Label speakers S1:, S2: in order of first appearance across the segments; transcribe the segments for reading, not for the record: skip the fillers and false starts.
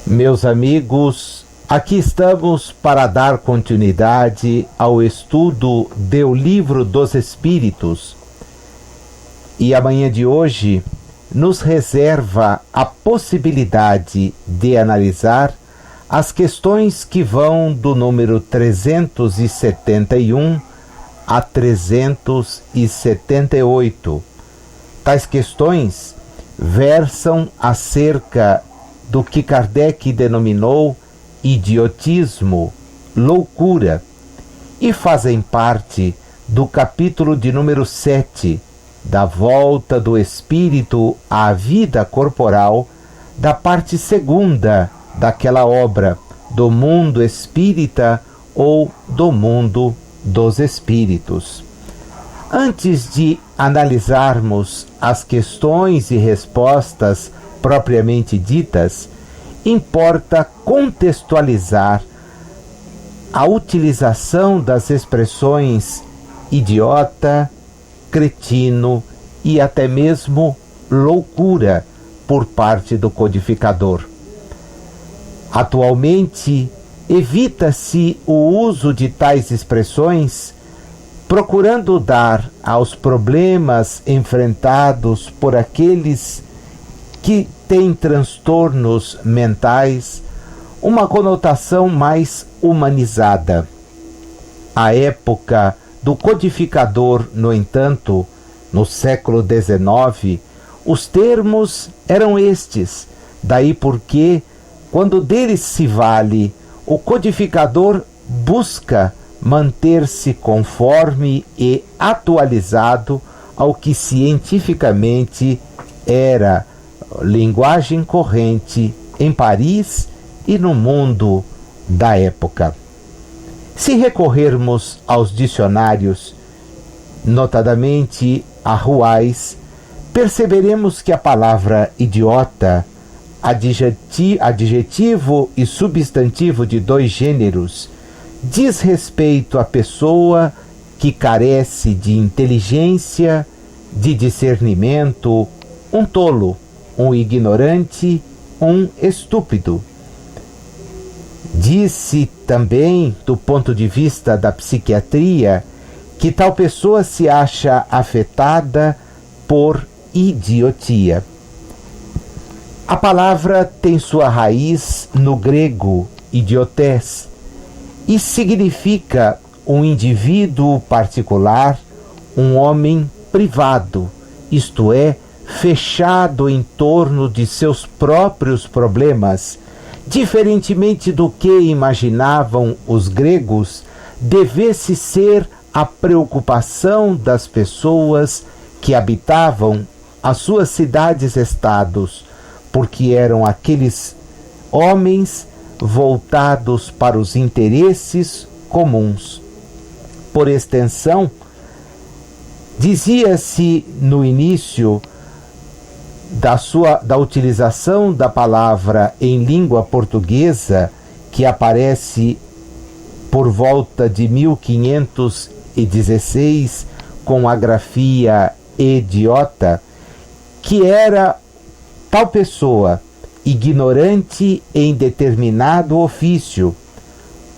S1: Meus amigos, aqui estamos para dar continuidade ao estudo do Livro dos Espíritos. E amanhã de hoje nos reserva a possibilidade de analisar as questões que vão do número 371 a 378. Tais questões versam acerca do que Kardec denominou idiotismo, loucura, e fazem parte do capítulo de número 7, da volta do espírito à vida corporal, da parte segunda daquela obra, do mundo espírita ou do mundo dos espíritos. Antes de analisarmos as questões e respostas propriamente ditas, importa contextualizar a utilização das expressões idiota, cretino e até mesmo loucura por parte do codificador. Atualmente, evita-se o uso de tais expressões, procurando dar aos problemas enfrentados por aqueles que têm transtornos mentais uma conotação mais humanizada. A época do codificador, no entanto, no século XIX, os termos eram estes, daí porque, quando deles se vale, o codificador busca manter-se conforme e atualizado ao que cientificamente era linguagem corrente em Paris e no mundo da época. Se recorrermos aos dicionários, notadamente a Ruais, perceberemos que a palavra idiota, adjetivo e substantivo de dois gêneros, diz respeito à pessoa que carece de inteligência, de discernimento, um tolo, um ignorante, um estúpido. Disse também, do ponto de vista da psiquiatria, que tal pessoa se acha afetada por idiotia. A palavra tem sua raiz no grego idiotés e significa um indivíduo particular, um homem privado, isto é, fechado em torno de seus próprios problemas, diferentemente do que imaginavam os gregos, devesse ser a preocupação das pessoas que habitavam as suas cidades-estados, porque eram aqueles homens voltados para os interesses comuns. Por extensão, dizia-se no início da utilização da palavra em língua portuguesa, que aparece por volta de 1516 com a grafia idiota, que era tal pessoa ignorante em determinado ofício,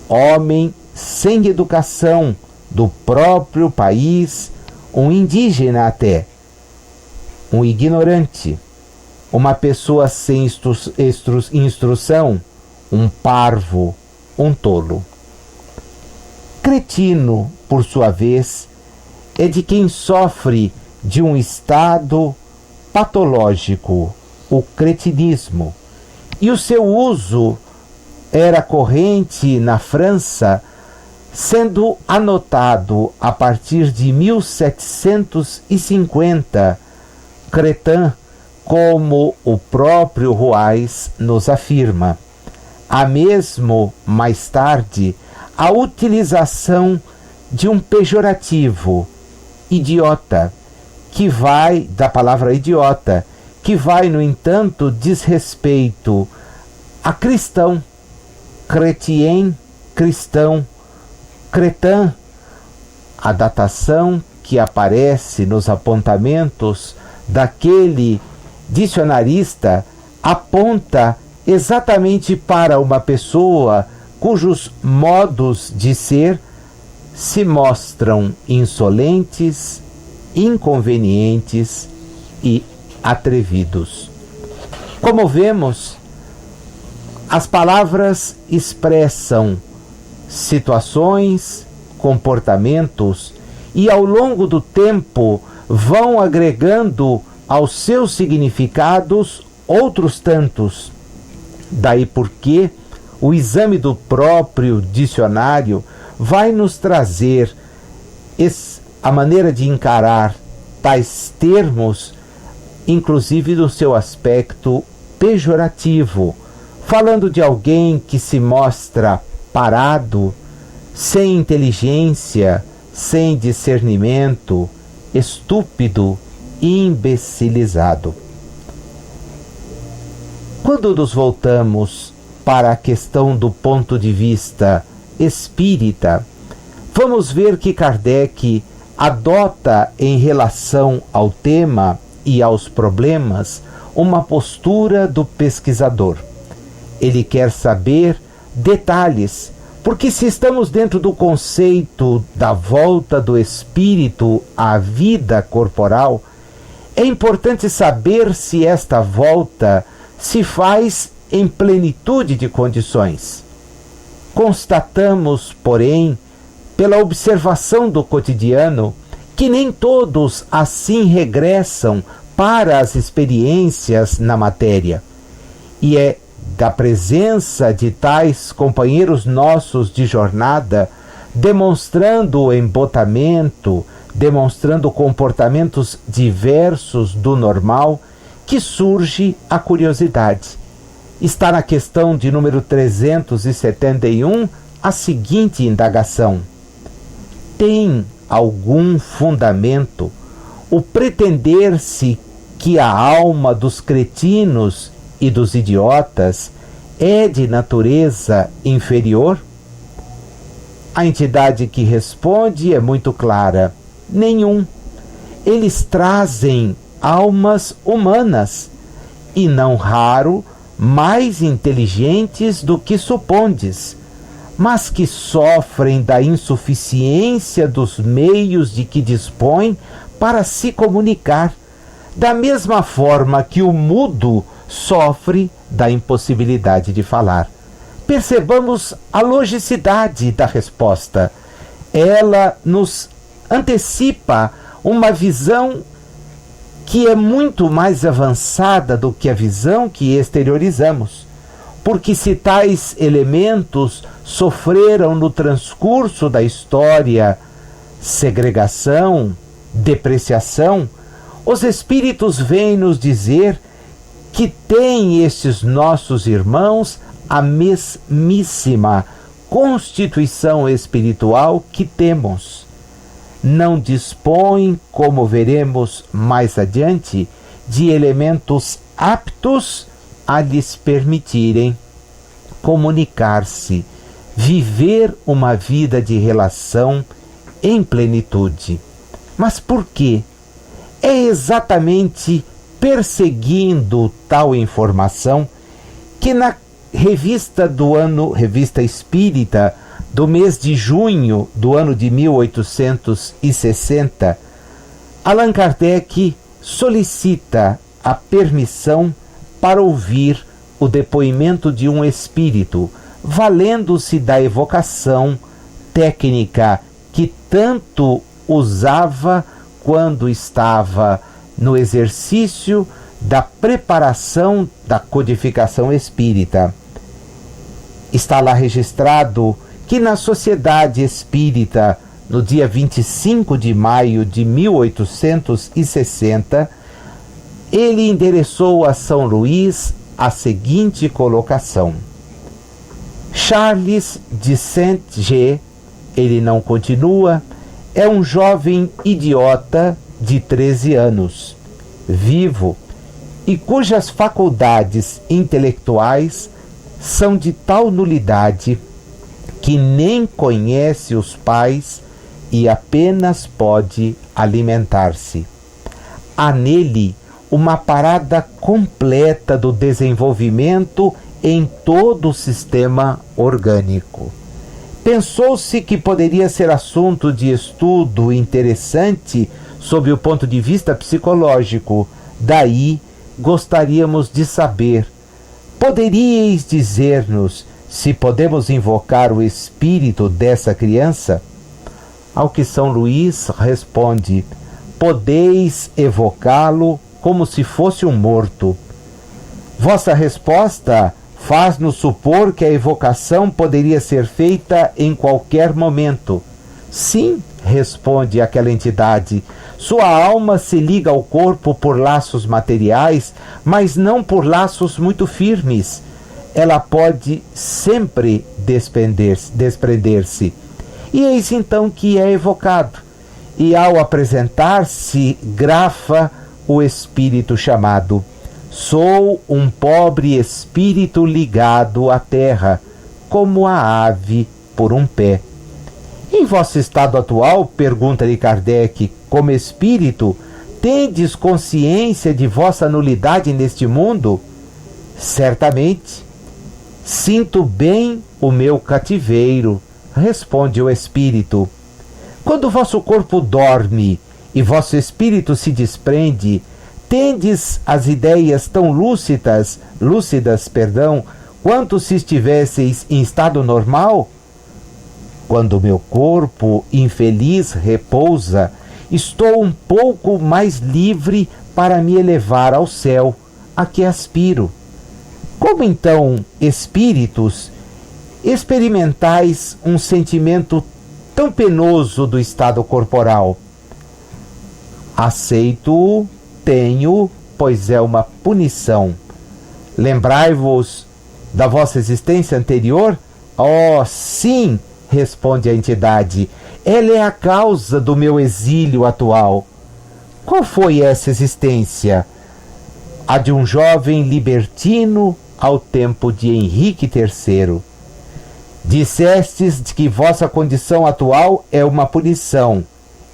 S1: homem sem educação do próprio país, um indígena até, um ignorante, uma pessoa sem instrução, um parvo, um tolo. Cretino, por sua vez, é de quem sofre de um estado patológico, o cretinismo, e o seu uso era corrente na França, sendo anotado a partir de 1750, Cretin, como o próprio Ruais nos afirma. Há mesmo, mais tarde, a utilização de um pejorativo, idiota, da palavra idiota, que vai, no entanto, diz respeito a cristão, chrétien, cristão, Cretin, a datação que aparece nos apontamentos daquele dicionarista aponta exatamente para uma pessoa cujos modos de ser se mostram insolentes, inconvenientes e atrevidos. Como vemos, as palavras expressam situações, comportamentos e ao longo do tempo vão agregando aos seus significados outros tantos. Daí porque o exame do próprio dicionário vai nos trazer a maneira de encarar tais termos, inclusive do seu aspecto pejorativo, falando de alguém que se mostra parado, sem inteligência, sem discernimento, estúpido e imbecilizado. Quando nos voltamos para a questão do ponto de vista espírita, vamos ver que Kardec adota em relação ao tema e aos problemas uma postura do pesquisador. Ele quer saber detalhes, porque se estamos dentro do conceito da volta do espírito à vida corporal, é importante saber se esta volta se faz em plenitude de condições. Constatamos, porém, pela observação do cotidiano, que nem todos assim regressam para as experiências na matéria. E é da presença de tais companheiros nossos de jornada, demonstrando o embotamento, demonstrando comportamentos diversos do normal, que surge a curiosidade. Está na questão de número 371 a seguinte indagação: tem algum fundamento o pretender-se que a alma dos cretinos e dos idiotas é de natureza inferior? A entidade que responde é muito clara: nenhum. Eles trazem almas humanas, e não raro mais inteligentes do que supondes, mas que sofrem da insuficiência dos meios de que dispõem para se comunicar, da mesma forma que o mudo sofre da impossibilidade de falar. Percebamos a logicidade da resposta. Ela nos antecipa uma visão que é muito mais avançada do que a visão que exteriorizamos, porque se tais elementos sofreram no transcurso da história segregação, depreciação, os espíritos vêm nos dizer que têm estes nossos irmãos a mesmíssima constituição espiritual que temos. Não dispõem, como veremos mais adiante, de elementos aptos a lhes permitirem comunicar-se, viver uma vida de relação em plenitude. Mas por quê? É exatamente perseguindo tal informação que na revista Espírita do mês de junho do ano de 1860, Allan Kardec solicita a permissão para ouvir o depoimento de um espírito, valendo-se da evocação técnica que tanto usava quando estava no exercício da preparação da codificação espírita. Está lá registrado que na Sociedade Espírita, no dia 25 de maio de 1860, ele endereçou a São Luís a seguinte colocação: Charles de Saint-G, ele não continua, é um jovem idiota de 13 anos, vivo, e cujas faculdades intelectuais são de tal nulidade que nem conhece os pais e apenas pode alimentar-se. Há nele uma parada completa do desenvolvimento em todo o sistema orgânico. Pensou-se que poderia ser assunto de estudo interessante sob o ponto de vista psicológico. Daí, gostaríamos de saber: poderíeis dizer-nos se podemos invocar o espírito dessa criança? Ao que São Luís responde: podeis evocá-lo como se fosse um morto. Vossa resposta faz-nos supor que a evocação poderia ser feita em qualquer momento. Sim, responde aquela entidade, sua alma se liga ao corpo por laços materiais, mas não por laços muito firmes. Ela pode sempre desprender-se. E eis então que é evocado. E ao apresentar-se, grafa o espírito chamado: sou um pobre espírito ligado à terra, como a ave por um pé. Em vosso estado atual, pergunta-lhe Kardec, como espírito, tendes consciência de vossa nulidade neste mundo? Certamente. Sinto bem o meu cativeiro, responde o espírito. Quando vosso corpo dorme e vosso espírito se desprende, tendes as ideias tão lúcidas, quanto se estivesseis em estado normal? Quando meu corpo infeliz repousa, estou um pouco mais livre para me elevar ao céu, a que aspiro. Como então, espíritos, experimentais um sentimento tão penoso do estado corporal? Aceito-o, tenho, pois é uma punição. Lembrai-vos da vossa existência anterior? Oh, sim, responde a entidade, ela é a causa do meu exílio atual. Qual foi essa existência? A de um jovem libertino ao tempo de Henrique III. Dissestes que vossa condição atual é uma punição.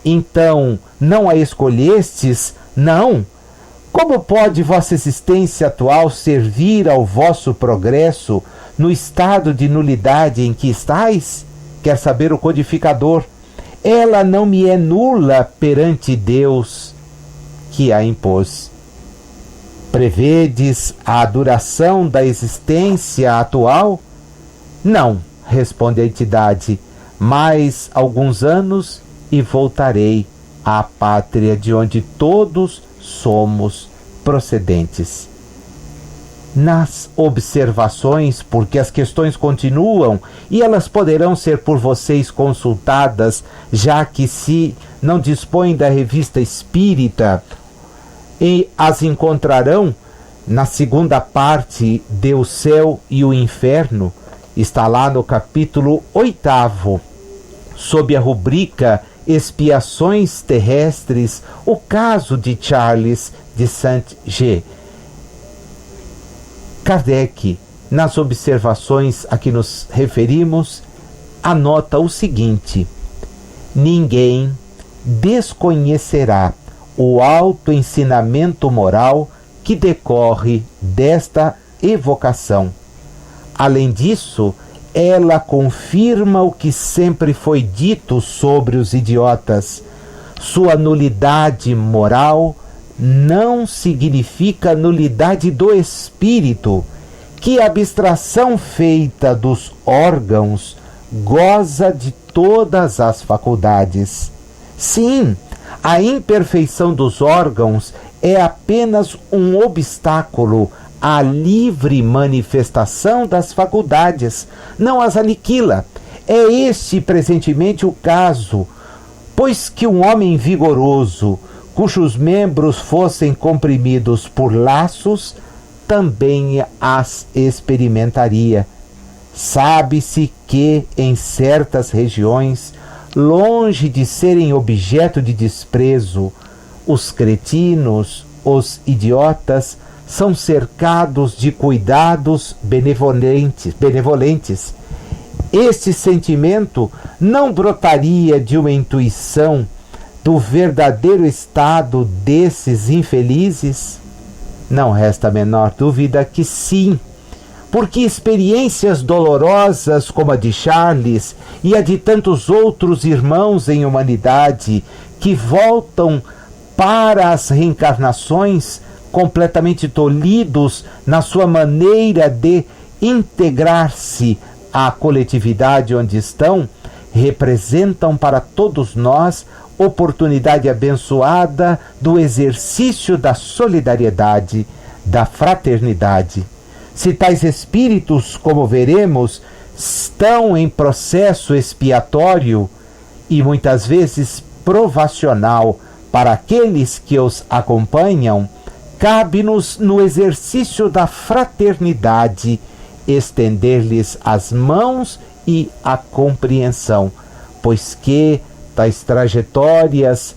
S1: Então, não a escolhestes? Não? Como pode vossa existência atual servir ao vosso progresso no estado de nulidade em que estáis? Quer saber o codificador? Ela não me é nula perante Deus, que a impôs. Prevedes a duração da existência atual? Não, responde a entidade, mais alguns anos e voltarei à pátria de onde todos somos procedentes. Nas observações, porque as questões continuam e elas poderão ser por vocês consultadas, já que se não dispõem da revista espírita, e as encontrarão na segunda parte de O Céu e o Inferno, está lá no capítulo 8º, sob a rubrica Expiações Terrestres, o caso de Charles de Saint-G. Kardec, nas observações a que nos referimos, anota o seguinte: ninguém desconhecerá o alto ensinamento moral que decorre desta evocação. Além disso, ela confirma o que sempre foi dito sobre os idiotas. Sua nulidade moral não significa nulidade do espírito, que a abstração feita dos órgãos goza de todas as faculdades. Sim, a imperfeição dos órgãos é apenas um obstáculo à livre manifestação das faculdades, não as aniquila. É este presentemente o caso, pois que um homem vigoroso, cujos membros fossem comprimidos por laços, também as experimentaria. Sabe-se que, em certas regiões, longe de serem objeto de desprezo, os cretinos, os idiotas, são cercados de cuidados benevolentes. Este sentimento não brotaria de uma intuição do verdadeiro estado desses infelizes? Não resta a menor dúvida que sim, porque experiências dolorosas como a de Charles e a de tantos outros irmãos em humanidade que voltam para as reencarnações completamente tolhidos na sua maneira de integrar-se à coletividade onde estão, representam para todos nós oportunidade abençoada do exercício da solidariedade, da fraternidade. Se tais espíritos, como veremos, estão em processo expiatório e muitas vezes provacional para aqueles que os acompanham, cabe-nos no exercício da fraternidade estender-lhes as mãos e a compreensão, pois que tais trajetórias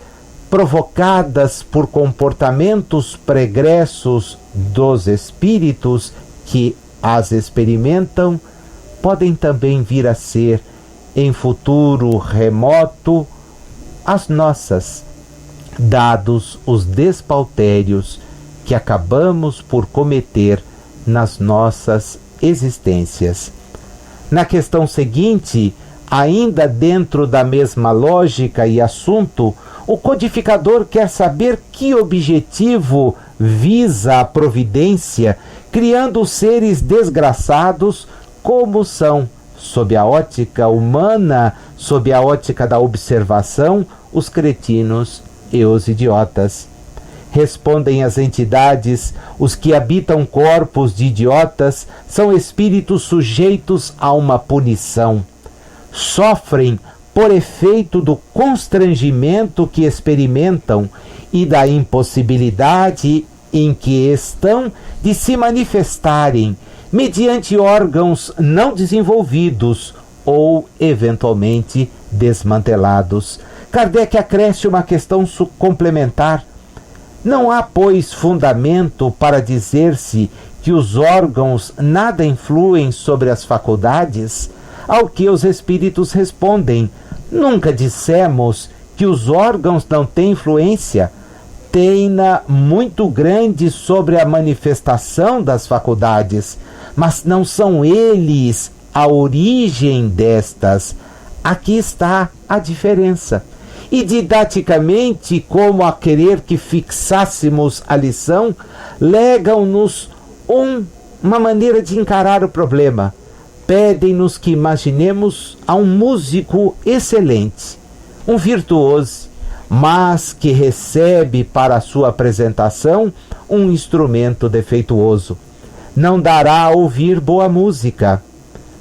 S1: provocadas por comportamentos pregressos dos espíritos que as experimentam podem também vir a ser, em futuro remoto, as nossas, dados os despautérios que acabamos por cometer nas nossas existências. Na questão seguinte, ainda dentro da mesma lógica e assunto, o codificador quer saber que objetivo visa a providência, criando seres desgraçados como são, sob a ótica humana, sob a ótica da observação, os cretinos e os idiotas. Respondem as entidades: os que habitam corpos de idiotas são espíritos sujeitos a uma punição. Sofrem por efeito do constrangimento que experimentam e da impossibilidade em que estão de se manifestarem mediante órgãos não desenvolvidos ou eventualmente desmantelados. Kardec acresce uma questão complementar. Não há, pois, fundamento para dizer-se que os órgãos nada influem sobre as faculdades? Ao que os espíritos respondem: nunca dissemos que os órgãos não têm influência. Têm-na muito grande sobre a manifestação das faculdades, mas não são eles a origem destas. Aqui está a diferença. E didaticamente, como a querer que fixássemos a lição, legam-nos uma maneira de encarar o problema. Pedem-nos que imaginemos a um músico excelente, um virtuoso, mas que recebe para a sua apresentação um instrumento defeituoso. Não dará a ouvir boa música,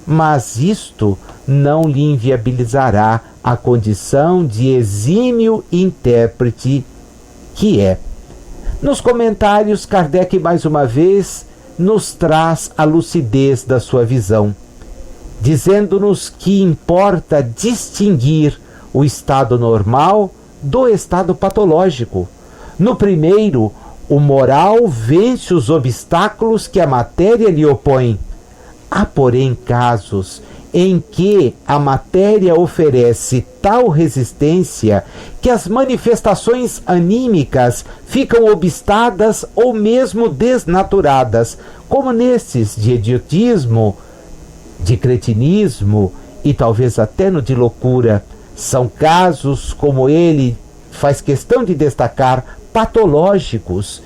S1: mas isto não lhe inviabilizará a condição de exímio intérprete que é. Nos comentários, Kardec mais uma vez nos traz a lucidez da sua visão, dizendo-nos que importa distinguir o estado normal do estado patológico. No primeiro, o moral vence os obstáculos que a matéria lhe opõe. Há, porém, casos em que a matéria oferece tal resistência que as manifestações anímicas ficam obstadas ou mesmo desnaturadas, como nesses de idiotismo, de cretinismo e talvez até no de loucura. São casos, como ele faz questão de destacar, patológicos,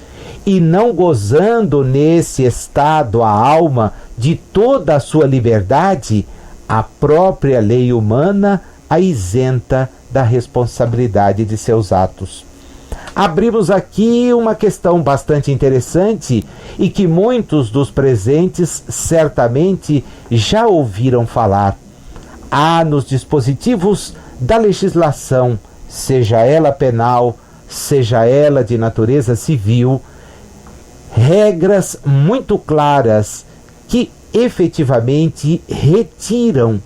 S1: e não gozando nesse estado a alma de toda a sua liberdade, a própria lei humana a isenta da responsabilidade de seus atos. Abrimos aqui uma questão bastante interessante e que muitos dos presentes certamente já ouviram falar. Há nos dispositivos da legislação, seja ela penal, seja ela de natureza civil, regras muito claras que efetivamente retiram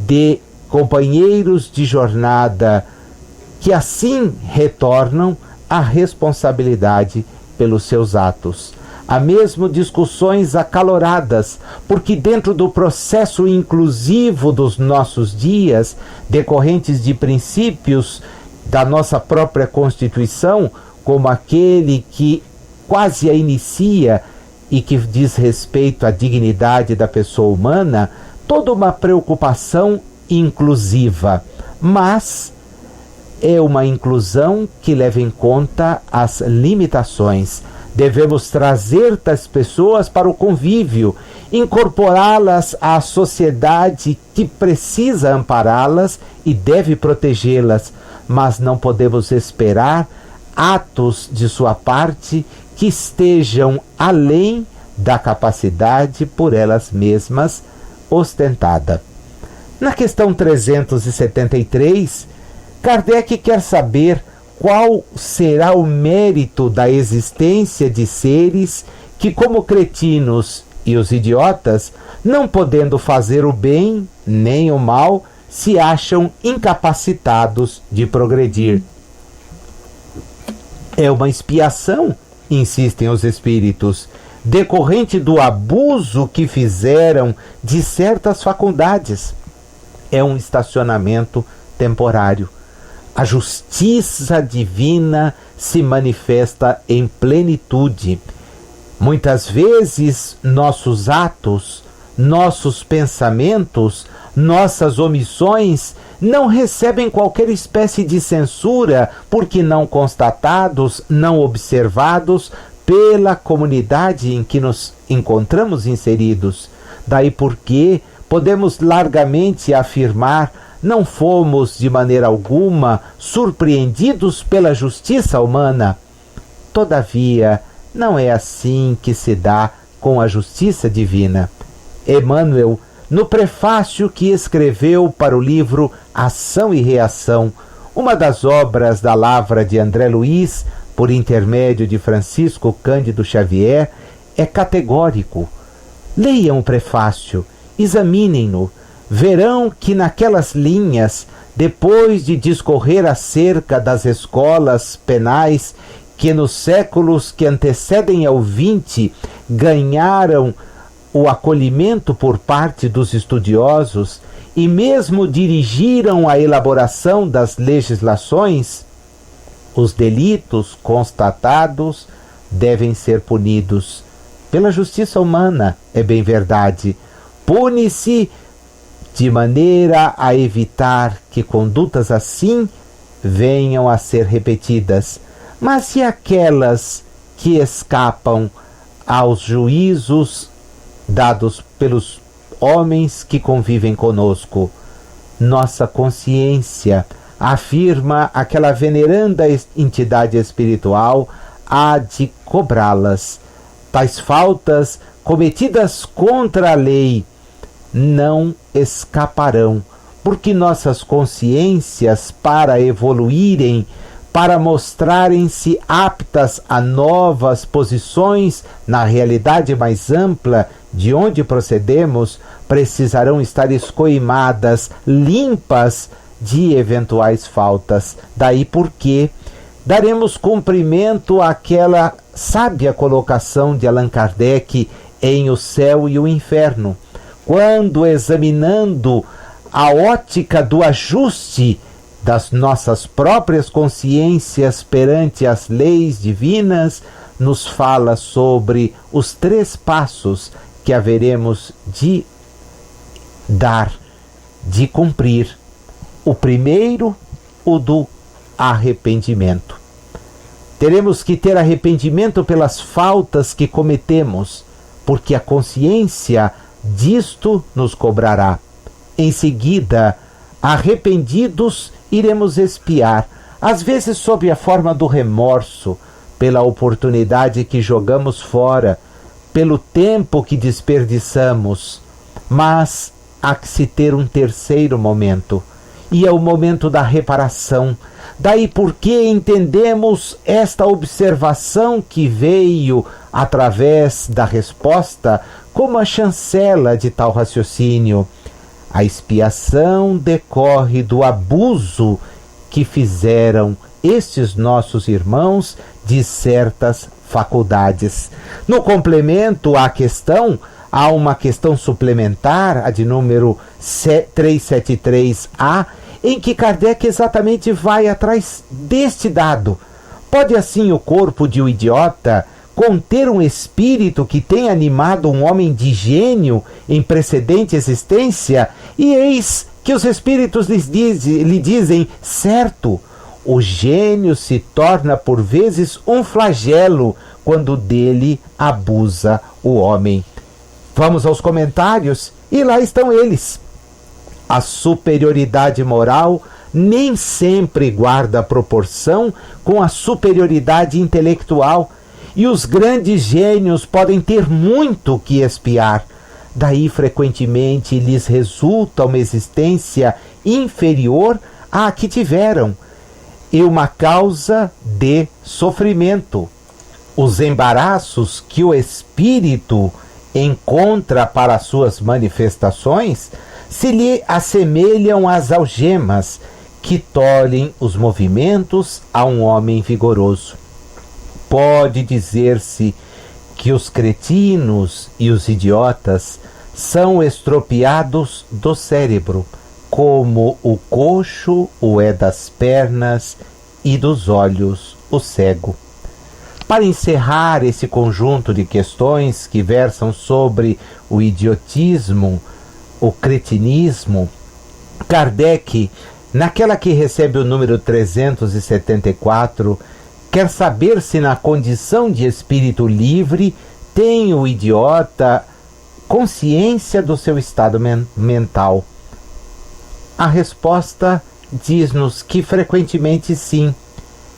S1: de companheiros de jornada que assim retornam a responsabilidade pelos seus atos. Há mesmo discussões acaloradas, porque dentro do processo inclusivo dos nossos dias, decorrentes de princípios da nossa própria Constituição, como aquele que quase a inicia, e que diz respeito à dignidade da pessoa humana, toda uma preocupação inclusiva, mas é uma inclusão que leva em conta as limitações. Devemos trazer tais pessoas para o convívio, incorporá-las à sociedade que precisa ampará-las e deve protegê-las, mas não podemos esperar atos de sua parte que estejam além da capacidade por elas mesmas ostentada. Na questão 373, Kardec quer saber qual será o mérito da existência de seres que, como cretinos e os idiotas, não podendo fazer o bem nem o mal, se acham incapacitados de progredir. É uma expiação, insistem os espíritos, decorrente do abuso que fizeram de certas faculdades. É um estacionamento temporário. A justiça divina se manifesta em plenitude. Muitas vezes nossos atos, nossos pensamentos, nossas omissões não recebem qualquer espécie de censura porque não constatados, não observados pela comunidade em que nos encontramos inseridos. Daí porque podemos largamente afirmar: não fomos de maneira alguma surpreendidos pela justiça humana. Todavia, não é assim que se dá com a justiça divina. Emmanuel, no prefácio que escreveu para o livro Ação e Reação, uma das obras da lavra de André Luiz, por intermédio de Francisco Cândido Xavier, é categórico. Leiam o prefácio, examinem-no, verão que naquelas linhas, depois de discorrer acerca das escolas penais que nos séculos que antecedem ao XX ganharam o acolhimento por parte dos estudiosos e mesmo dirigiram a elaboração das legislações, os delitos constatados devem ser punidos pela justiça humana, é bem verdade. Pune-se de maneira a evitar que condutas assim venham a ser repetidas. Mas e aquelas que escapam aos juízos dados pelos homens que convivem conosco? Nossa consciência, afirma aquela veneranda entidade espiritual, há de cobrá-las. Tais faltas cometidas contra a lei não escaparão, porque nossas consciências, para evoluírem, para mostrarem-se aptas a novas posições na realidade mais ampla de onde procedemos, precisarão estar escoimadas, limpas de eventuais faltas. Daí porque daremos cumprimento àquela sábia colocação de Allan Kardec em O Céu e o Inferno, quando, examinando a ótica do ajuste das nossas próprias consciências perante as leis divinas, nos fala sobre os 3 passos que haveremos de dar, de cumprir. O primeiro, o do arrependimento. Teremos que ter arrependimento pelas faltas que cometemos, porque a consciência disto nos cobrará. Em seguida, arrependidos, iremos expiar, às vezes sob a forma do remorso, pela oportunidade que jogamos fora, pelo tempo que desperdiçamos. Mas há que se ter um terceiro momento, e é o momento da reparação. Daí porque entendemos esta observação que veio através da resposta como a chancela de tal raciocínio. A expiação decorre do abuso que fizeram estes nossos irmãos de certas faculdades. No complemento à questão, há uma questão suplementar, a de número 373A, em que Kardec exatamente vai atrás deste dado. Pode assim o corpo de um idiota conter um espírito que tem animado um homem de gênio em precedente existência, e eis que os espíritos lhe dizem: certo, o gênio se torna por vezes um flagelo quando dele abusa o homem. Vamos aos comentários e lá estão eles. A superioridade moral nem sempre guarda proporção com a superioridade intelectual, e os grandes gênios podem ter muito que expiar. Daí, frequentemente, lhes resulta uma existência inferior à que tiveram, e uma causa de sofrimento. Os embaraços que o espírito encontra para suas manifestações se lhe assemelham às algemas que tolhem os movimentos a um homem vigoroso. Pode dizer-se que os cretinos e os idiotas são estropiados do cérebro, como o coxo o é das pernas e dos olhos o cego. Para encerrar esse conjunto de questões que versam sobre o idiotismo, o cretinismo, Kardec, naquela que recebe o número 374, quer saber se na condição de espírito livre tem o idiota consciência do seu estado mental. A resposta diz-nos que frequentemente sim.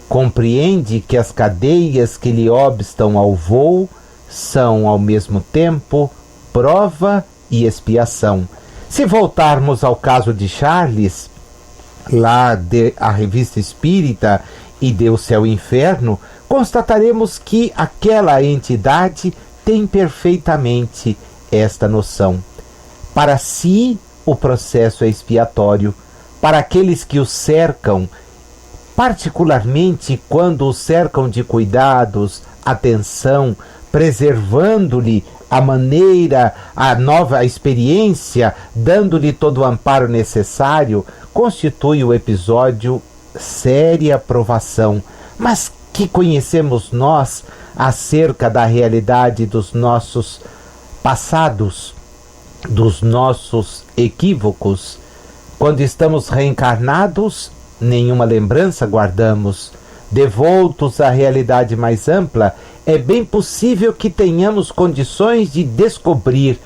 S1: Compreende que as cadeias que lhe obstam ao voo são ao mesmo tempo prova e expiação. Se voltarmos ao caso de Charles, lá de A Revista Espírita e de O Céu e Inferno, constataremos que aquela entidade tem perfeitamente esta noção. Para si, o processo é expiatório. Para aqueles que o cercam, particularmente quando o cercam de cuidados, atenção, preservando-lhe a maneira, a nova experiência, dando-lhe todo o amparo necessário, constitui o episódio séria provação. Mas que conhecemos nós acerca da realidade dos nossos passados, dos nossos equívocos? Quando estamos reencarnados, nenhuma lembrança guardamos. Devoltos à realidade mais ampla, é bem possível que tenhamos condições de descobrir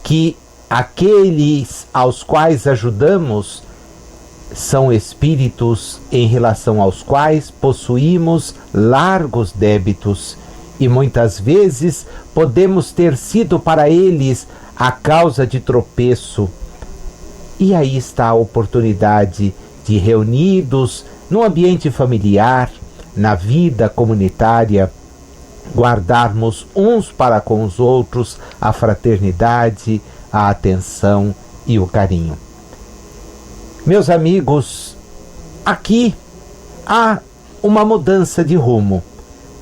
S1: que aqueles aos quais ajudamos são espíritos em relação aos quais possuímos largos débitos, e muitas vezes podemos ter sido para eles a causa de tropeço. E aí está a oportunidade de, reunidos no ambiente familiar, na vida comunitária, guardarmos uns para com os outros a fraternidade, a atenção e o carinho. Meus amigos, aqui há uma mudança de rumo.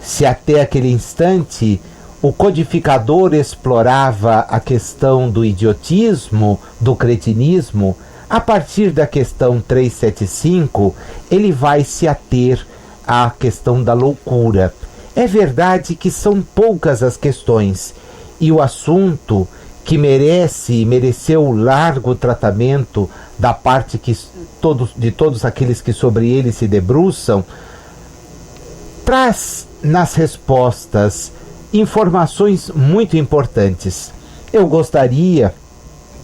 S1: Se até aquele instante o codificador explorava a questão do idiotismo, do cretinismo, a partir da questão 375, ele vai se ater à questão da loucura. É verdade que são poucas as questões, e o assunto que mereceu largo tratamento da parte de todos aqueles que sobre ele se debruçam, traz nas respostas informações muito importantes. Eu gostaria,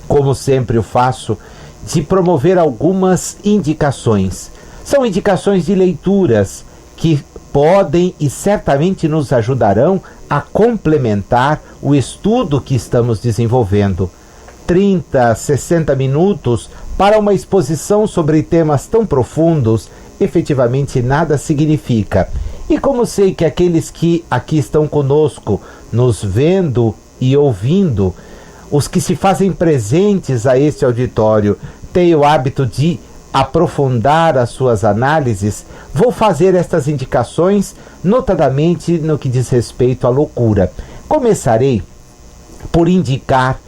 S1: como sempre o faço, de promover algumas indicações. São indicações de leituras que podem e certamente nos ajudarão a complementar o estudo que estamos desenvolvendo. 30, 60 minutos para uma exposição sobre temas tão profundos, efetivamente nada significa. E como sei que aqueles que aqui estão conosco, nos vendo e ouvindo, os que se fazem presentes a este auditório, têm o hábito de aprofundar as suas análises, vou fazer estas indicações, notadamente no que diz respeito à loucura. Começarei por indicar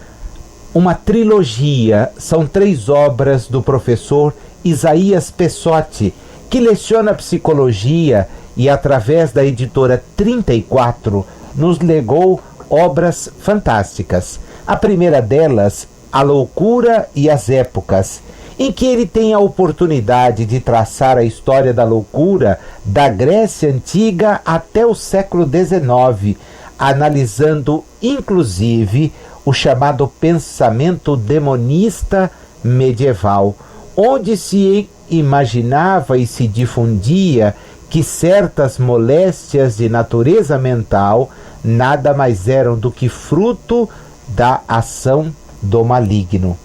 S1: uma trilogia, são 3 obras do professor Isaías Pessotti, que leciona psicologia e, através da editora 34, nos legou obras fantásticas. A primeira delas, A Loucura e as Épocas, em que ele tem a oportunidade de traçar a história da loucura da Grécia Antiga até o século XIX, analisando inclusive o chamado pensamento demonista medieval, onde se imaginava e se difundia que certas moléstias de natureza mental nada mais eram do que fruto da ação do maligno.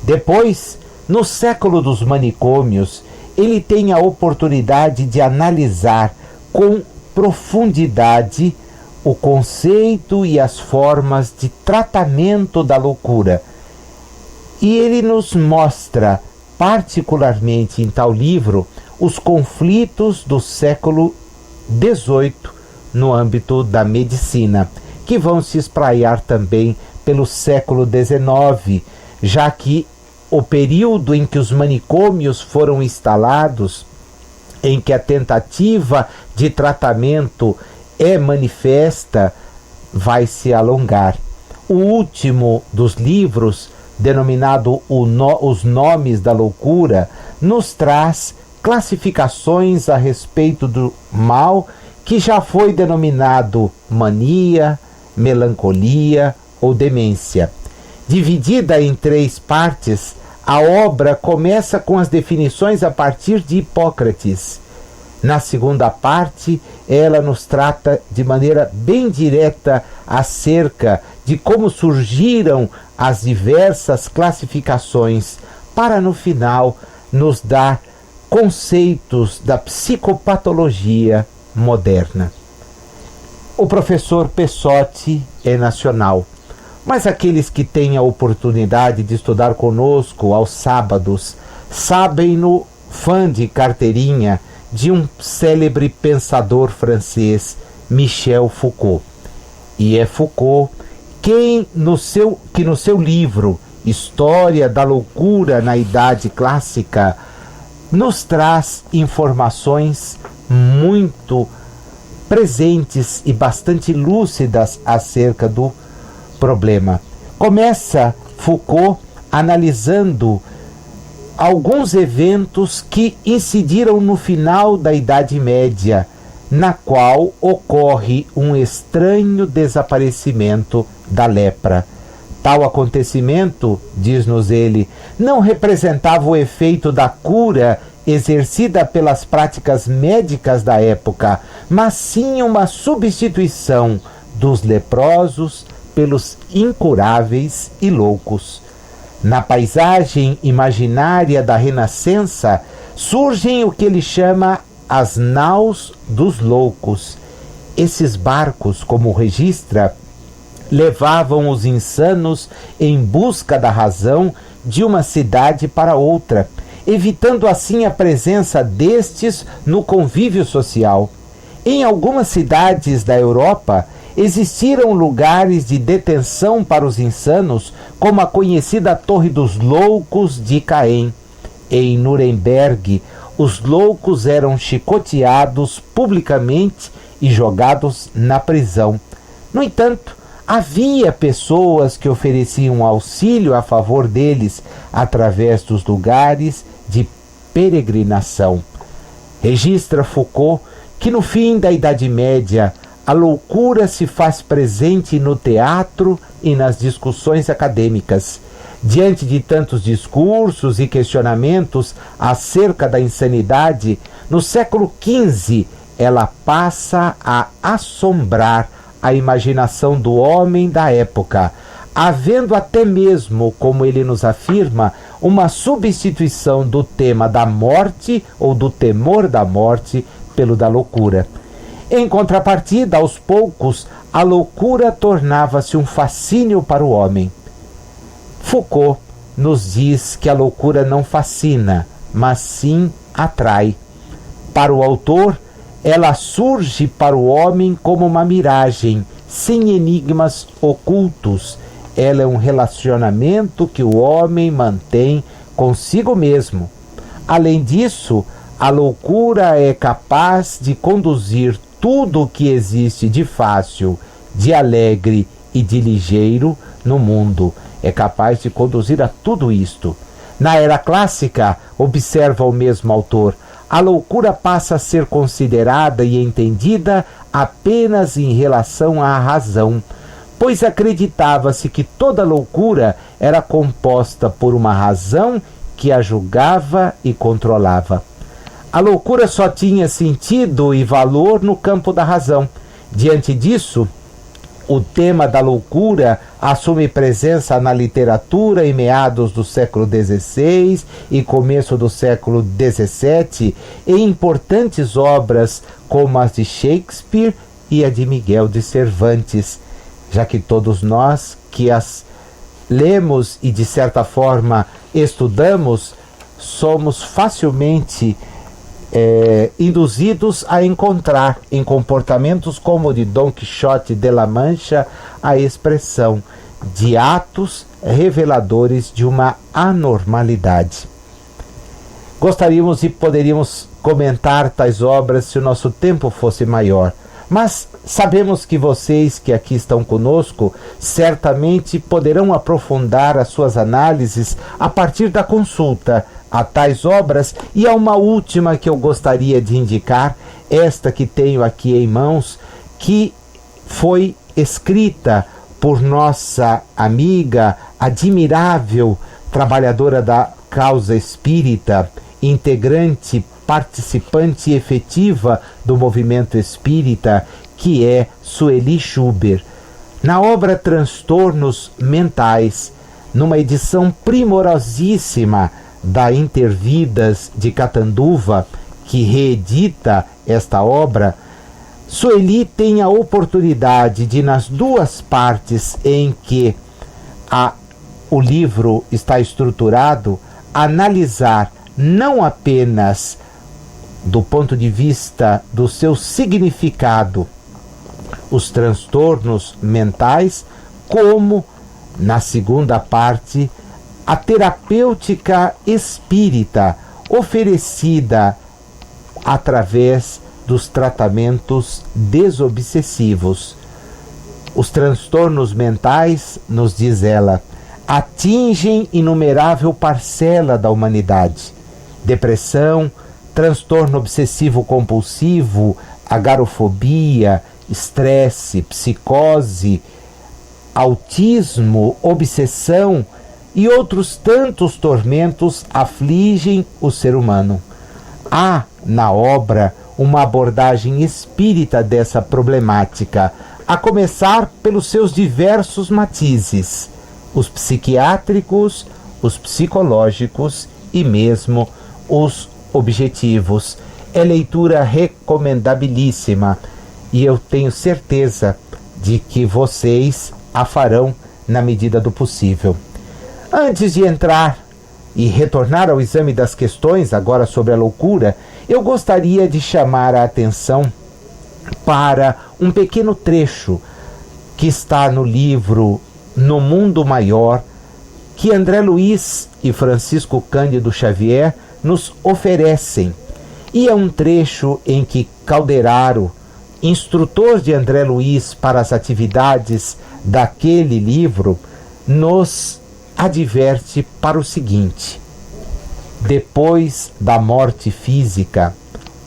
S1: Depois, no século dos manicômios, ele tem a oportunidade de analisar com profundidade o conceito e as formas de tratamento da loucura. E ele nos mostra, particularmente em tal livro, os conflitos do século XVIII no âmbito da medicina, que vão se espraiar também pelo século XIX, já que o período em que os manicômios foram instalados, em que a tentativa de tratamento é manifesta, vai se alongar. O último dos livros, denominado Os Nomes da Loucura, nos traz classificações a respeito do mal que já foi denominado mania, melancolia ou demência. Dividida em 3 partes, a obra começa com as definições a partir de Hipócrates. Na segunda parte, ela nos trata de maneira bem direta acerca de como surgiram as diversas classificações, para no final nos dar conceitos da psicopatologia moderna. O professor Pessotti é nacional, mas aqueles que têm a oportunidade de estudar conosco aos sábados sabem-no fã de carteirinha de um célebre pensador francês, Michel Foucault. E é Foucault que no seu livro História da Loucura na Idade Clássica nos traz informações muito presentes e bastante lúcidas acerca do problema. Começa Foucault analisando alguns eventos que incidiram no final da Idade Média, na qual ocorre um estranho desaparecimento da lepra. Tal acontecimento, diz-nos ele, não representava o efeito da cura exercida pelas práticas médicas da época, mas sim uma substituição dos leprosos pelos incuráveis e loucos. Na paisagem imaginária da Renascença, surgem o que ele chama as naus dos loucos. Esses barcos, como registra, levavam os insanos em busca da razão de uma cidade para outra, evitando assim a presença destes no convívio social. Em algumas cidades da Europa, existiram lugares de detenção para os insanos, como a conhecida Torre dos Loucos de Caen. Em Nuremberg, os loucos eram chicoteados publicamente e jogados na prisão. No entanto, havia pessoas que ofereciam auxílio a favor deles através dos lugares de peregrinação. Registra Foucault que no fim da Idade Média a loucura se faz presente no teatro e nas discussões acadêmicas. Diante de tantos discursos e questionamentos acerca da insanidade, no século XV ela passa a assombrar a imaginação do homem da época, havendo até mesmo, como ele nos afirma, uma substituição do tema da morte ou do temor da morte pelo da loucura. Em contrapartida, aos poucos, a loucura tornava-se um fascínio para o homem. Foucault nos diz que a loucura não fascina, mas sim atrai. Para o autor, ela surge para o homem como uma miragem, sem enigmas ocultos. Ela é um relacionamento que o homem mantém consigo mesmo. Além disso, a loucura é capaz de conduzir tudo o que existe de fácil, de alegre e de ligeiro no mundo. É capaz de conduzir a tudo isto. Na era clássica, observa o mesmo autor, a loucura passa a ser considerada e entendida apenas em relação à razão, pois acreditava-se que toda loucura era composta por uma razão que a julgava e controlava. A loucura só tinha sentido e valor no campo da razão. Diante disso, o tema da loucura assume presença na literatura em meados do século XVI e começo do século XVII, em importantes obras como as de Shakespeare e a de Miguel de Cervantes, já que todos nós que as lemos e de certa forma estudamos, somos facilmente induzidos a encontrar em comportamentos como o de Dom Quixote de La Mancha a expressão de atos reveladores de uma anormalidade. Gostaríamos e poderíamos comentar tais obras se o nosso tempo fosse maior, mas sabemos que vocês que aqui estão conosco certamente poderão aprofundar as suas análises a partir da consulta a tais obras. E há uma última que eu gostaria de indicar, esta que tenho aqui em mãos, que foi escrita por nossa amiga, admirável trabalhadora da causa espírita, integrante, participante efetiva do movimento espírita, que é Sueli Schubert. Na obra Transtornos Mentais, numa edição primorosíssima da Intervidas de Catanduva, que reedita esta obra, Sueli tem a oportunidade de, nas duas partes em que o livro está estruturado, analisar não apenas do ponto de vista do seu significado os transtornos mentais, como, na segunda parte, a terapêutica espírita oferecida através dos tratamentos desobsessivos. Os transtornos mentais, nos diz ela, atingem inumerável parcela da humanidade. Depressão, transtorno obsessivo-compulsivo, agorafobia, estresse, psicose, autismo, obsessão e outros tantos tormentos afligem o ser humano. Há na obra uma abordagem espírita dessa problemática, a começar pelos seus diversos matizes, os psiquiátricos, os psicológicos e mesmo os objetivos. É leitura recomendabilíssima e eu tenho certeza de que vocês a farão na medida do possível. Antes de entrar e retornar ao exame das questões, agora sobre a loucura, eu gostaria de chamar a atenção para um pequeno trecho que está no livro No Mundo Maior, que André Luiz e Francisco Cândido Xavier nos oferecem. E é um trecho em que Calderaro, instrutor de André Luiz para as atividades daquele livro, nos adverte para o seguinte: depois da morte física,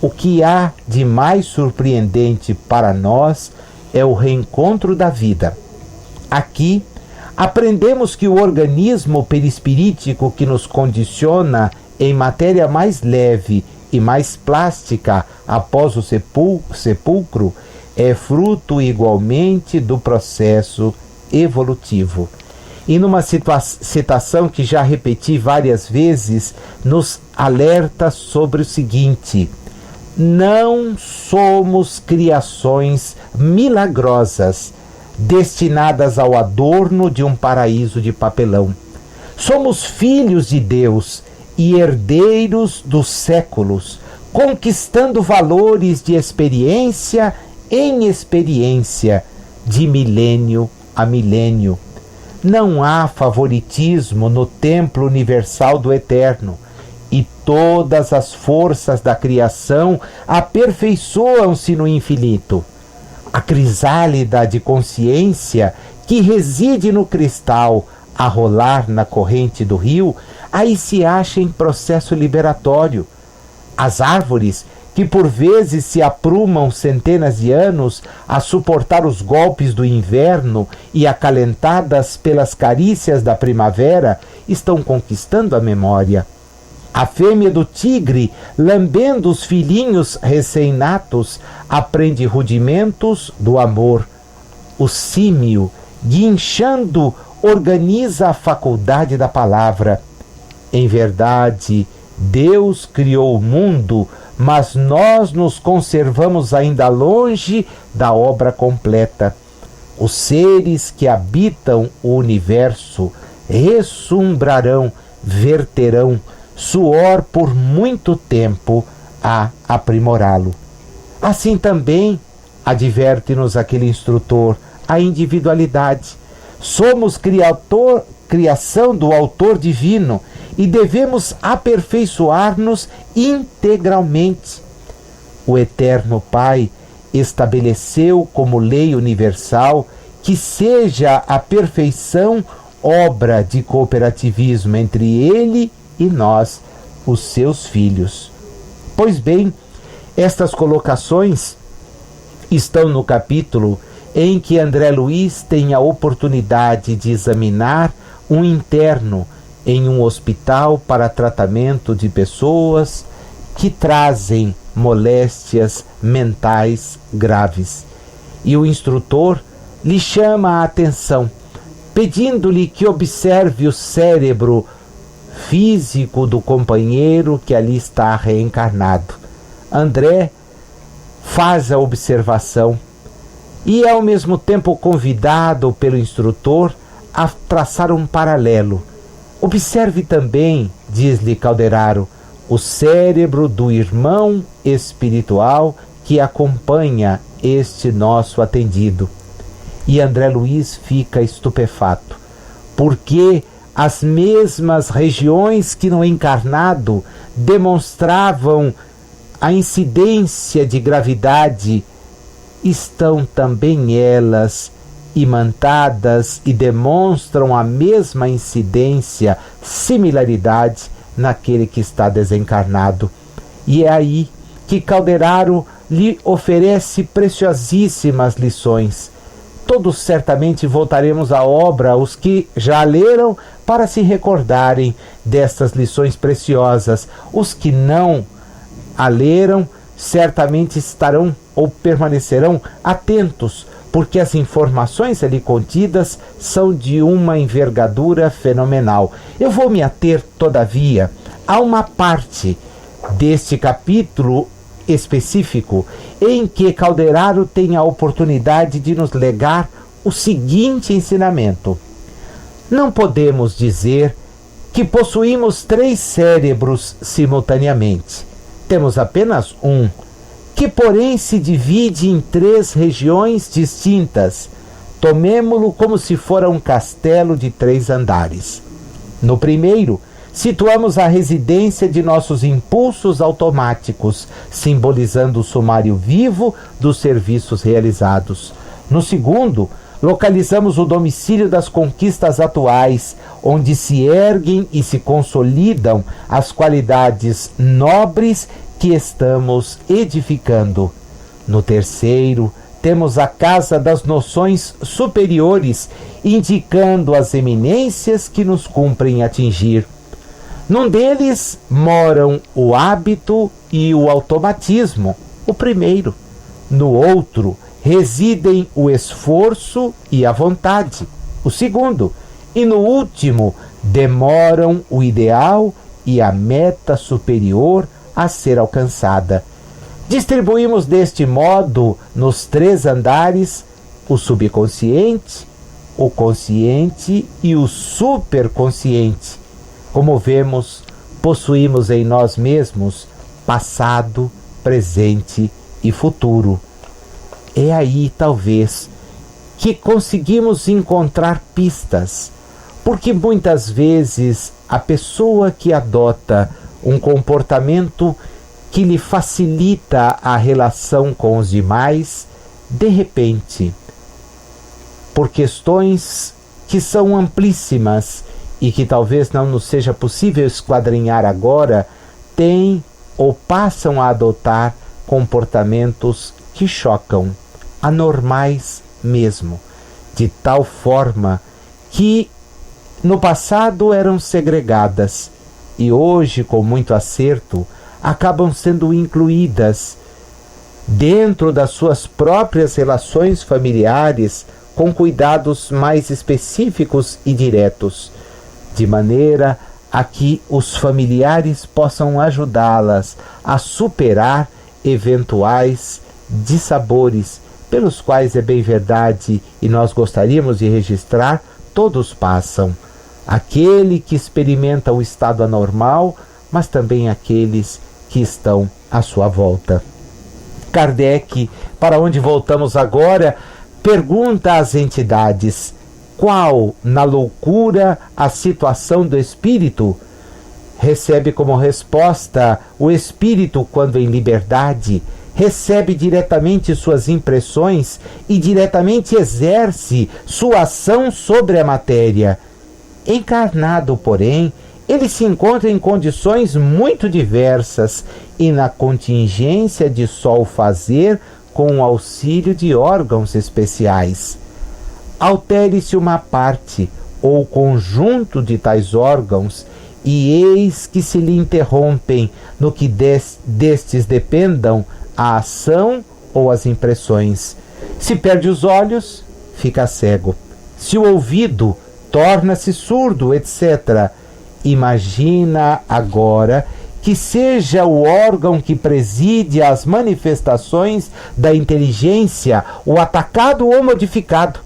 S1: o que há de mais surpreendente para nós é o reencontro da vida. Aqui, aprendemos que o organismo perispirítico que nos condiciona em matéria mais leve e mais plástica após o sepulcro é fruto igualmente do processo evolutivo. E numa citação que já repeti várias vezes, nos alerta sobre o seguinte: não somos criações milagrosas destinadas ao adorno de um paraíso de papelão. Somos filhos de Deus e herdeiros dos séculos, conquistando valores de experiência em experiência, de milênio a milênio. Não há favoritismo no templo universal do Eterno, e todas as forças da criação aperfeiçoam-se no infinito. A crisálida de consciência que reside no cristal a rolar na corrente do rio, aí se acha em processo liberatório. As árvores, que por vezes se aprumam centenas de anos a suportar os golpes do inverno e acalentadas pelas carícias da primavera, estão conquistando a memória. A fêmea do tigre, lambendo os filhinhos recém-natos, aprende rudimentos do amor. O símio, guinchando, organiza a faculdade da palavra. Em verdade, Deus criou o mundo, mas nós nos conservamos ainda longe da obra completa. Os seres que habitam o universo ressumbrarão, verterão suor por muito tempo a aprimorá-lo. Assim também, adverte-nos aquele instrutor, a individualidade. Somos criação do autor divino e devemos aperfeiçoar-nos integralmente. O Eterno Pai estabeleceu como lei universal que seja a perfeição obra de cooperativismo entre Ele e nós, os seus filhos. Pois bem, estas colocações estão no capítulo em que André Luiz tem a oportunidade de examinar um interno em um hospital para tratamento de pessoas que trazem moléstias mentais graves. E o instrutor lhe chama a atenção, pedindo-lhe que observe o cérebro físico do companheiro que ali está reencarnado. André faz a observação e é ao mesmo tempo convidado pelo instrutor a traçar um paralelo. Observe também, diz-lhe Calderaro, o cérebro do irmão espiritual que acompanha este nosso atendido. E André Luiz fica estupefato, porque as mesmas regiões que no encarnado demonstravam a incidência de gravidade estão também elas imantadas e demonstram a mesma incidência, similaridade naquele que está desencarnado. E é aí que Calderaro lhe oferece preciosíssimas lições. Todos certamente voltaremos à obra, os que já leram, para se recordarem destas lições preciosas. Os que não a leram certamente estarão ou permanecerão atentos, porque as informações ali contidas são de uma envergadura fenomenal. Eu vou me ater, todavia, a uma parte deste capítulo específico em que Calderaro tem a oportunidade de nos legar o seguinte ensinamento: não podemos dizer que possuímos 3 cérebros simultaneamente. Temos apenas um, que porém se divide em 3 regiões distintas. Tomemo-lo como se fora um castelo de 3 andares. No primeiro, situamos a residência de nossos impulsos automáticos, simbolizando o sumário vivo dos serviços realizados. No segundo, localizamos o domicílio das conquistas atuais, onde se erguem e se consolidam as qualidades nobres que estamos edificando. No terceiro, temos a casa das noções superiores, indicando as eminências que nos cumprem atingir. Num deles moram o hábito e o automatismo, o primeiro. No outro, residem o esforço e a vontade, o segundo. E no último, demoram o ideal e a meta superior a ser alcançada. Distribuímos deste modo nos 3 andares o subconsciente, o consciente e o superconsciente. Como vemos, possuímos em nós mesmos passado, presente e futuro. É aí, talvez, que conseguimos encontrar pistas, porque muitas vezes a pessoa que adota um comportamento que lhe facilita a relação com os demais de repente, por questões que são amplíssimas e que talvez não nos seja possível esquadrinhar agora, têm ou passam a adotar comportamentos que chocam, anormais mesmo, de tal forma que no passado eram segregadas e hoje, com muito acerto, acabam sendo incluídas dentro das suas próprias relações familiares com cuidados mais específicos e diretos, de maneira a que os familiares possam ajudá-las a superar eventuais dissabores pelos quais, é bem verdade, e nós gostaríamos de registrar, todos passam. Aquele que experimenta o estado anormal, mas também aqueles que estão à sua volta. Kardec, para onde voltamos agora, pergunta às entidades: qual, na loucura, a situação do espírito? Recebe como resposta: o espírito, quando em liberdade, recebe diretamente suas impressões e diretamente exerce sua ação sobre a matéria. Encarnado, porém, ele se encontra em condições muito diversas e na contingência de só o fazer com o auxílio de órgãos especiais. Altere-se uma parte ou conjunto de tais órgãos e eis que se lhe interrompem no que destes dependam a ação ou as impressões. Se perde os olhos, fica cego. Se o ouvido, torna-se surdo, etc. Imagina agora que seja o órgão que preside as manifestações da inteligência o atacado ou modificado,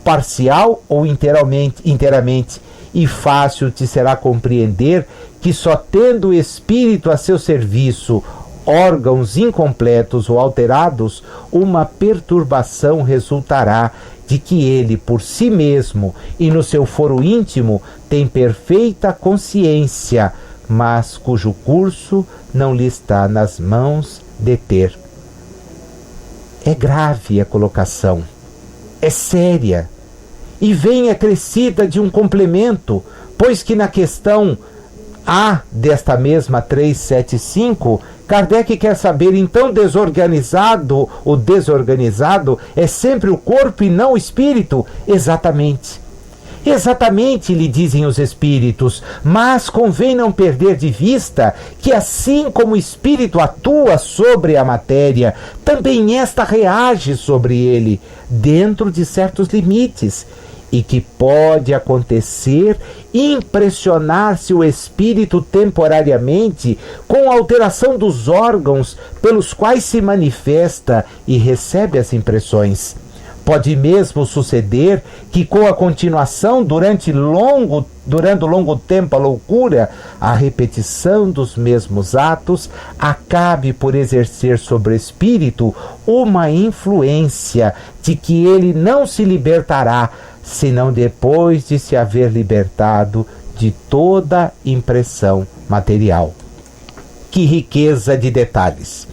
S1: parcial ou inteiramente, e fácil te será compreender que só tendo o espírito a seu serviço órgãos incompletos ou alterados, uma perturbação resultará de que ele, por si mesmo e no seu foro íntimo, tem perfeita consciência, mas cujo curso não lhe está nas mãos deter. É grave a colocação, é séria, e vem acrescida de um complemento, pois que na questão A desta mesma 375, Kardec quer saber, então, o desorganizado é sempre o corpo e não o espírito? Exatamente. Exatamente, lhe dizem os espíritos, mas convém não perder de vista que assim como o espírito atua sobre a matéria, também esta reage sobre ele, dentro de certos limites, e que pode acontecer impressionar-se o espírito temporariamente com a alteração dos órgãos pelos quais se manifesta e recebe as impressões. Pode mesmo suceder que, com a continuação durante longo tempo a loucura, a repetição dos mesmos atos acabe por exercer sobre o espírito uma influência de que ele não se libertará, senão depois de se haver libertado de toda impressão material. Que riqueza de detalhes!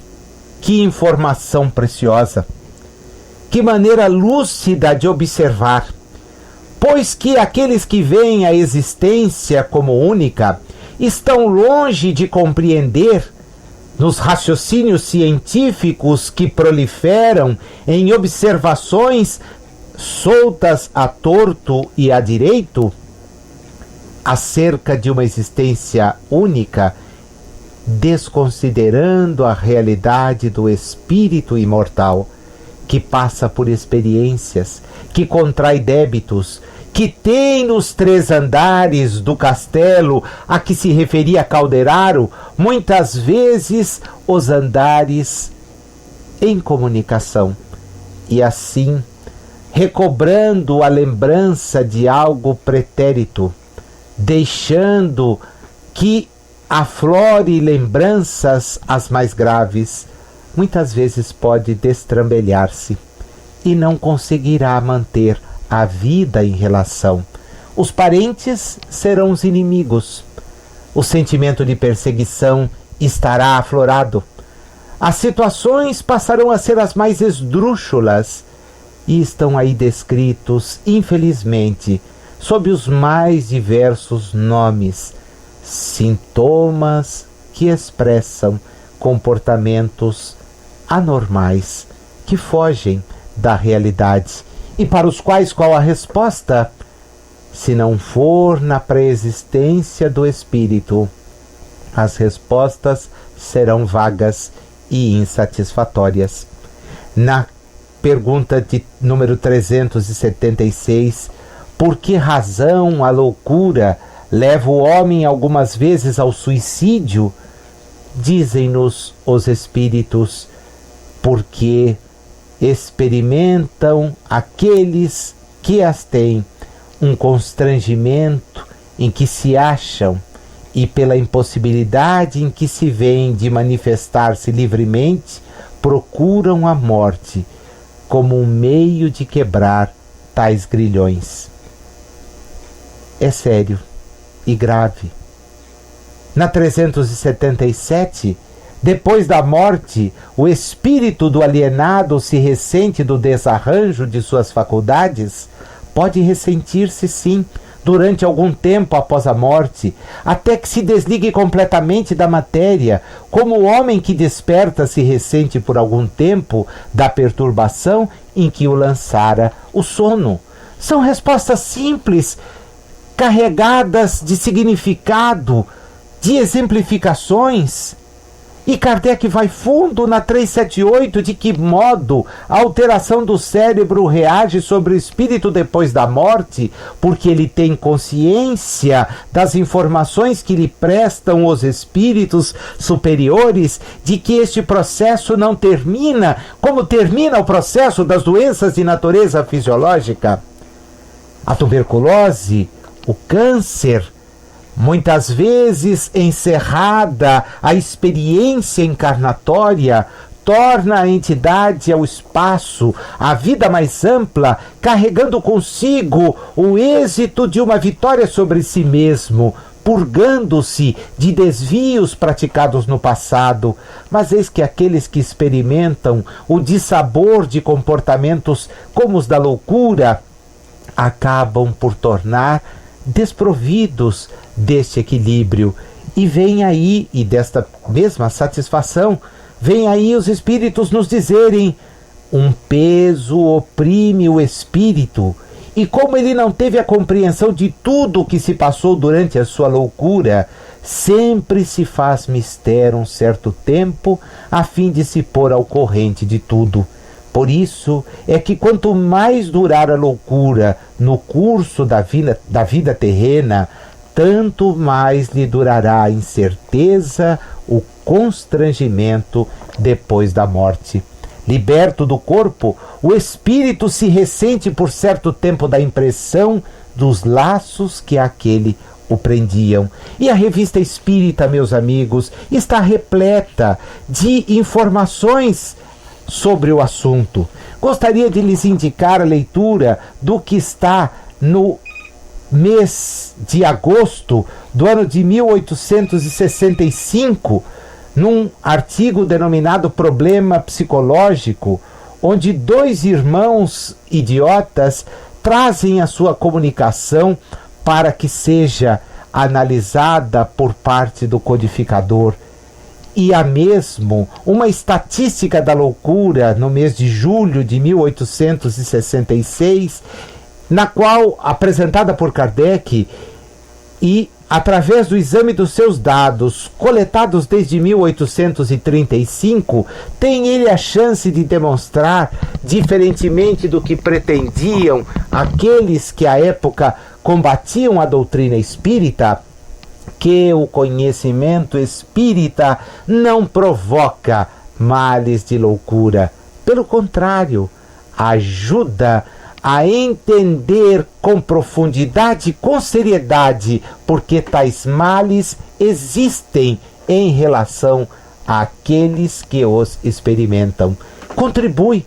S1: Que informação preciosa! Que maneira lúcida de observar! Pois que aqueles que veem a existência como única estão longe de compreender, nos raciocínios científicos que proliferam em observações soltas a torto e a direito, acerca de uma existência única, desconsiderando a realidade do espírito imortal, que passa por experiências, que contrai débitos, que tem nos 3 andares do castelo a que se referia Calderaro, muitas vezes os andares em comunicação, e assim recobrando a lembrança de algo pretérito, deixando que aflore lembranças as mais graves, muitas vezes pode destrambelhar-se e não conseguirá manter a vida em relação. Os parentes serão os inimigos. O sentimento de perseguição estará aflorado. As situações passarão a ser as mais esdrúxulas e estão aí descritos, infelizmente, sob os mais diversos nomes, sintomas que expressam comportamentos anormais que fogem da realidade e para os quais qual a resposta? Se não for na pré-existência do espírito, as respostas serão vagas e insatisfatórias. Na pergunta de número 376, por que razão a loucura leva o homem algumas vezes ao suicídio? Dizem-nos os espíritos, porque experimentam aqueles que as têm um constrangimento em que se acham e pela impossibilidade em que se veem de manifestar-se livremente, procuram a morte como um meio de quebrar tais grilhões. É sério e grave. Na 377, depois da morte, o espírito do alienado se ressente do desarranjo de suas faculdades? Pode ressentir-se, sim, durante algum tempo após a morte, até que se desligue completamente da matéria, como o homem que desperta se ressente por algum tempo da perturbação em que o lançara o sono. São respostas simples, carregadas de significado, de exemplificações. E Kardec vai fundo na 378, de que modo a alteração do cérebro reage sobre o espírito depois da morte, porque ele tem consciência das informações que lhe prestam os espíritos superiores, de que este processo não termina como termina o processo das doenças de natureza fisiológica. A tuberculose, o câncer, muitas vezes encerrada a experiência encarnatória, torna a entidade ao espaço, a vida mais ampla, carregando consigo o êxito de uma vitória sobre si mesmo, purgando-se de desvios praticados no passado. Mas eis que aqueles que experimentam o dissabor de comportamentos como os da loucura acabam por tornar desprovidos deste equilíbrio, e vem aí, e desta mesma satisfação, vem aí os espíritos nos dizerem: um peso oprime o espírito, e como ele não teve a compreensão de tudo o que se passou durante a sua loucura, sempre se faz mistério um certo tempo, a fim de se pôr ao corrente de tudo. Por isso é que quanto mais durar a loucura no curso da vida terrena, tanto mais lhe durará a incerteza, o constrangimento depois da morte. Liberto do corpo, o espírito se ressente por certo tempo da impressão dos laços que àquele o prendiam. E a Revista Espírita, meus amigos, está repleta de informações sobre o assunto. Gostaria de lhes indicar a leitura do que está no mês de agosto do ano de 1865, num artigo denominado Problema Psicológico, onde dois irmãos idiotas trazem a sua comunicação para que seja analisada por parte do codificador. E há mesmo uma estatística da loucura no mês de julho de 1866, na qual, apresentada por Kardec, e através do exame dos seus dados, coletados desde 1835, tem ele a chance de demonstrar, diferentemente do que pretendiam aqueles que à época combatiam a doutrina espírita, que o conhecimento espírita não provoca males de loucura. Pelo contrário, ajuda a entender com profundidade e com seriedade porque tais males existem em relação àqueles que os experimentam. Contribui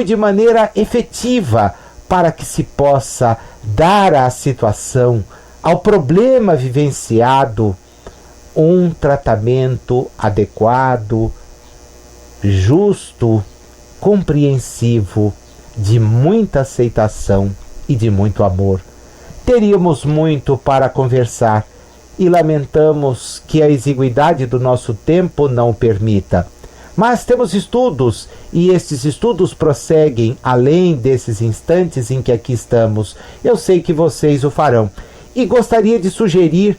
S1: de maneira efetiva para que se possa dar à situação, ao problema vivenciado, um tratamento adequado, justo, compreensivo, de muita aceitação e de muito amor. Teríamos muito para conversar e lamentamos que a exiguidade do nosso tempo não o permita. Mas temos estudos e estes estudos prosseguem além desses instantes em que aqui estamos. Eu sei que vocês o farão e gostaria de sugerir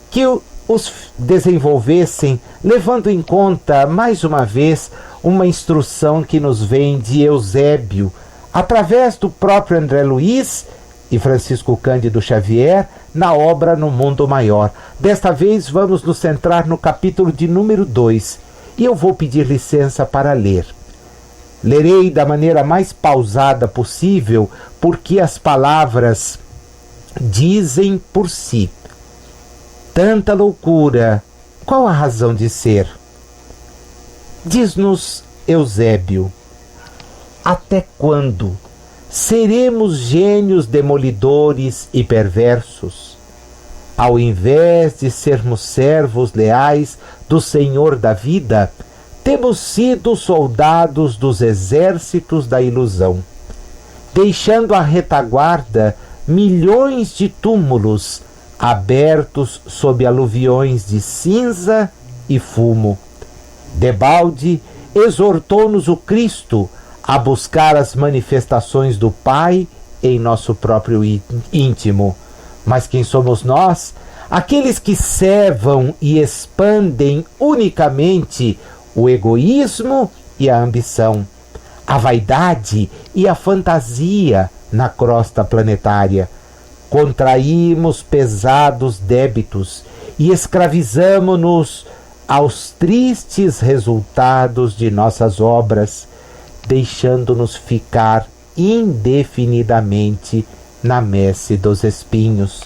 S1: que os desenvolvessem, levando em conta, mais uma vez, uma instrução que nos vem de Eusébio, através do próprio André Luiz e Francisco Cândido Xavier, na obra No Mundo Maior. Desta vez vamos nos centrar no capítulo de número 2, e eu vou pedir licença para ler. Lerei da maneira mais pausada possível, porque as palavras dizem por si. Tanta loucura, qual a razão de ser? Diz-nos Eusébio: até quando seremos gênios demolidores e perversos, ao invés de sermos servos leais do Senhor da vida? Temos sido soldados dos exércitos da ilusão, deixando à retaguarda milhões de túmulos abertos sob aluviões de cinza e fumo. Debalde exortou-nos o Cristo a buscar as manifestações do Pai em nosso próprio íntimo. Mas quem somos nós? Aqueles que cevam e expandem unicamente o egoísmo e a ambição, a vaidade e a fantasia na crosta planetária. Contraímos pesados débitos e escravizamo-nos aos tristes resultados de nossas obras, deixando-nos ficar indefinidamente na messe dos espinhos.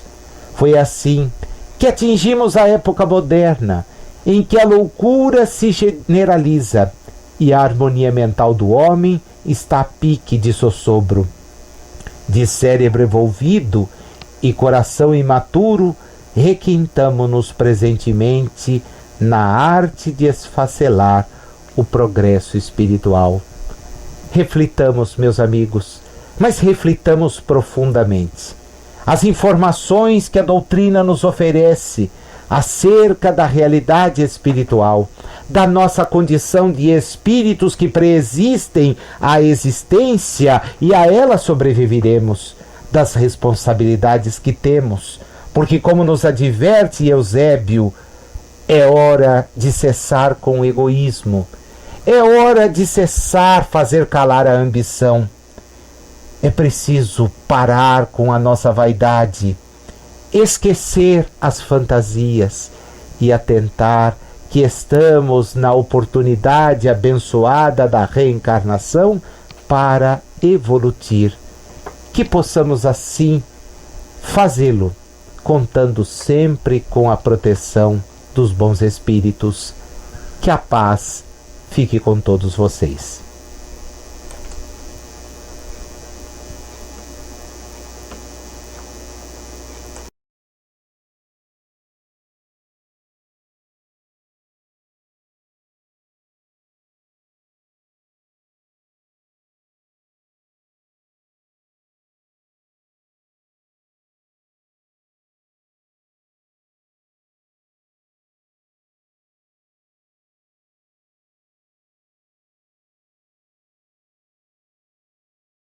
S1: Foi assim que atingimos a época moderna, em que a loucura se generaliza e a harmonia mental do homem está a pique de sossobro. De cérebro envolvido e coração imaturo, requintamo-nos presentemente na arte de esfacelar o progresso espiritual. Reflitamos, meus amigos, mas reflitamos profundamente. As informações que a doutrina nos oferece acerca da realidade espiritual, da nossa condição de espíritos que preexistem à existência e a ela sobreviveremos, das responsabilidades que temos, porque, como nos adverte Eusébio, é hora de cessar com o egoísmo, é hora de cessar fazer calar a ambição. É preciso parar com a nossa vaidade, esquecer as fantasias e atentar que estamos na oportunidade abençoada da reencarnação para evoluir. Que possamos assim fazê-lo, contando sempre com a proteção dos bons espíritos. Que a paz fique com todos vocês.